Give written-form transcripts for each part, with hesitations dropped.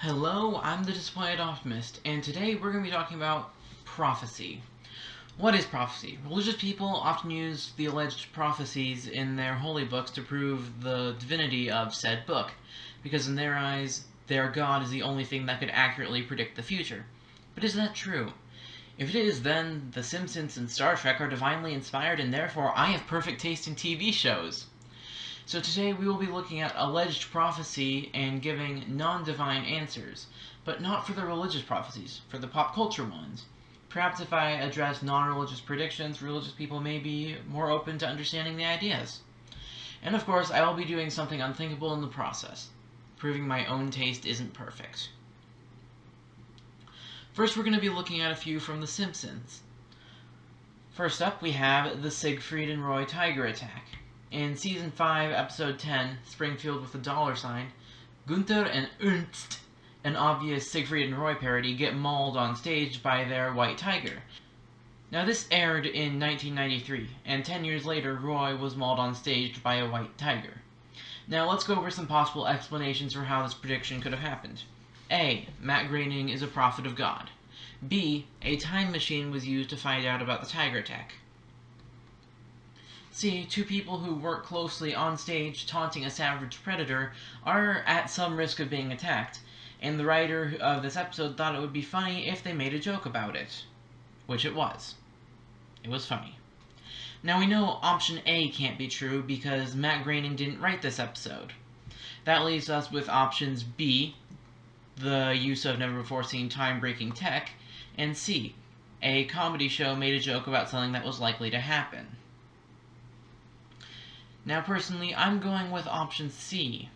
Hello, I'm the Disappointed Optimist, and today we're going to be talking about prophecy. What is prophecy? Religious people often use the alleged prophecies in their holy books to prove the divinity of said book, because in their eyes, their God is the only thing that could accurately predict the future. But is that true? If it is, then The Simpsons and Star Trek are divinely inspired, and therefore I have perfect taste in TV shows. So today we will be looking at alleged prophecy and giving non-divine answers, but not for the religious prophecies, for the pop culture ones. Perhaps if I address non-religious predictions, religious people may be more open to understanding the ideas. And of course, I will be doing something unthinkable in the process, proving my own taste isn't perfect. First, we're going to be looking at a few from The Simpsons. First up, we have the Siegfried and Roy tiger attack. In Season 5, Episode 10, Springfield with a dollar sign, Gunther and Ernst, an obvious Siegfried and Roy parody, get mauled on stage by their white tiger. Now this aired in 1993, and 10 years later Roy was mauled on stage by a white tiger. Now let's go over some possible explanations for how this prediction could have happened. A. Matt Groening is a prophet of God. B. A time machine was used to find out about the tiger attack. C. Two people who work closely on stage taunting a savage predator are at some risk of being attacked, and the writer of this episode thought it would be funny if they made a joke about it. Which it was. It was funny. Now we know option A can't be true because Matt Groening didn't write this episode. That leaves us with options B, the use of never-before-seen time-breaking tech, and C, a comedy show made a joke about something that was likely to happen. Now, personally, I'm going with option C,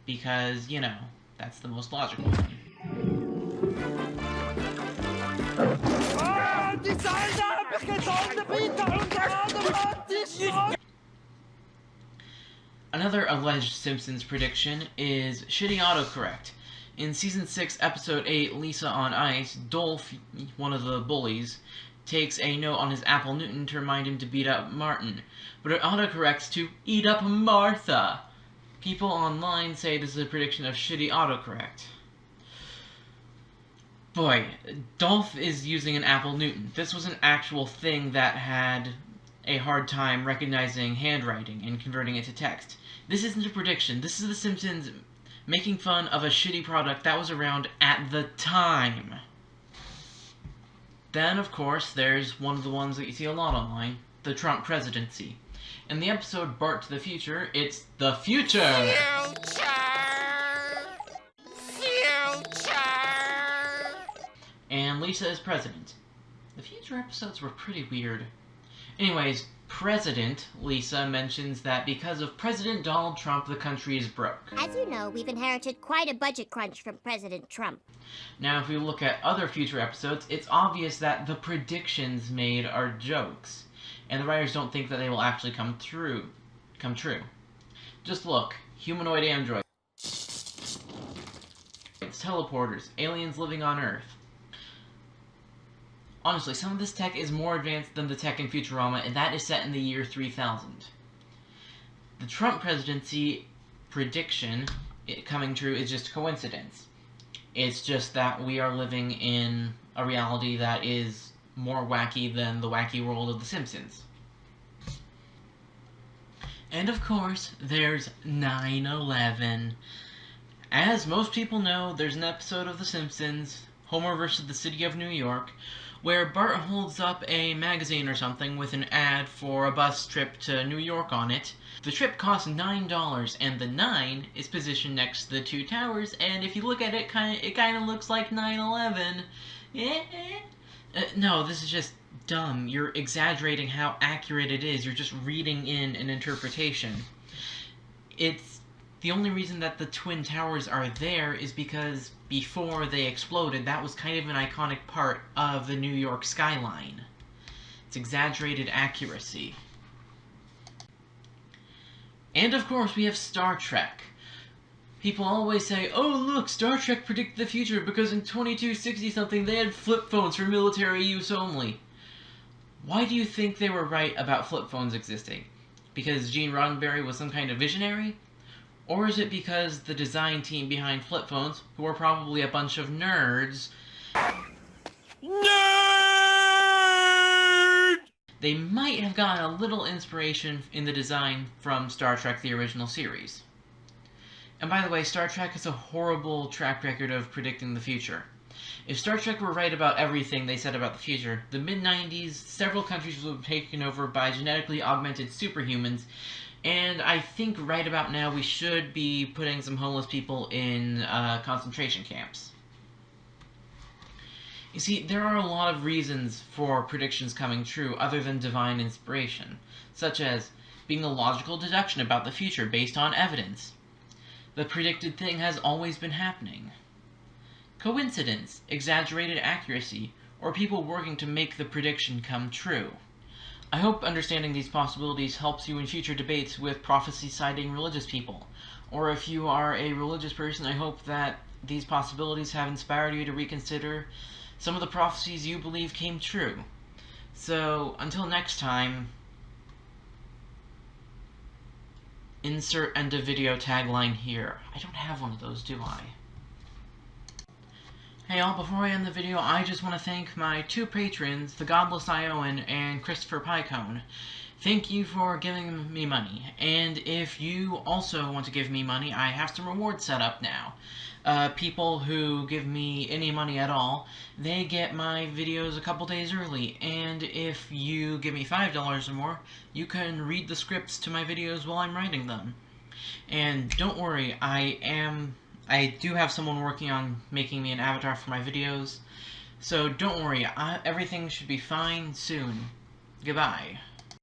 because, you know, that's the most logical one. Another alleged Simpsons prediction is shitty autocorrect. In Season 6, Episode 8, Lisa on Ice, Dolph, one of the bullies, takes a note on his Apple Newton to remind him to beat up Martin, but it autocorrects to eat up Martha. People online say this is a prediction of shitty autocorrect. Boy, Dolph is using an Apple Newton. This was an actual thing that had a hard time recognizing handwriting and converting it to text. This isn't a prediction. This is The Simpsons making fun of a shitty product that was around at the time. Then, of course, there's one of the ones that you see a lot online, the Trump presidency. In the episode Bart to the Future, it's the future! Future! And Lisa is president. The future episodes were pretty weird. Anyways, President Lisa mentions that because of President Donald Trump, the country is broke. As you know, we've inherited quite a budget crunch from President Trump. Now, if we look at other future episodes, it's obvious that the predictions made are jokes, and the writers don't think that they will actually come true. Just look, humanoid androids, teleporters, aliens living on Earth. Honestly, some of this tech is more advanced than the tech in Futurama, and that is set in the year 3000. The Trump presidency prediction coming true is just coincidence. It's just that we are living in a reality that is more wacky than the wacky world of The Simpsons. And of course, there's 9/11. As most people know, there's an episode of The Simpsons, Homer versus the City of New York, where Bart holds up a magazine or something with an ad for a bus trip to New York on it. The trip costs $9, and the 9 is positioned next to the two towers, and if you look at it, it kind of looks like 9/11. No, this is just dumb. You're exaggerating how accurate it is. You're just reading in an interpretation. It's the only reason that the Twin Towers are there is because before they exploded, that was kind of an iconic part of the New York skyline. It's exaggerated accuracy. And of course, we have Star Trek. People always say, oh look, Star Trek predicted the future because in 2260-something they had flip phones for military use only. Why do you think they were right about flip phones existing? Because Gene Roddenberry was some kind of visionary? Or is it because the design team behind flip phones, who are probably a bunch of nerds, they might have gotten a little inspiration in the design from Star Trek the original series. And by the way, Star Trek has a horrible track record of predicting the future. If Star Trek were right about everything they said about the future, the mid-90s, several countries would have been taken over by genetically augmented superhumans, and I think right about now we should be putting some homeless people in concentration camps. You see, there are a lot of reasons for predictions coming true other than divine inspiration, such as being a logical deduction about the future based on evidence. The predicted thing has always been happening. Coincidence, exaggerated accuracy, or people working to make the prediction come true. I hope understanding these possibilities helps you in future debates with prophecy-citing religious people. Or if you are a religious person, I hope that these possibilities have inspired you to reconsider some of the prophecies you believe came true. So, until next time, insert end of video tagline here. I don't have one of those, do I? Hey all, before I end the video, I just want to thank my two patrons, the Godless Iowan and Christopher Pycone. Thank you for giving me money, and if you also want to give me money, I have some rewards set up now. People who give me any money at all, they get my videos a couple days early, and if you give me $5 or more, you can read the scripts to my videos while I'm writing them. And don't worry, I do have someone working on making me an avatar for my videos, so don't worry, everything should be fine soon. Goodbye.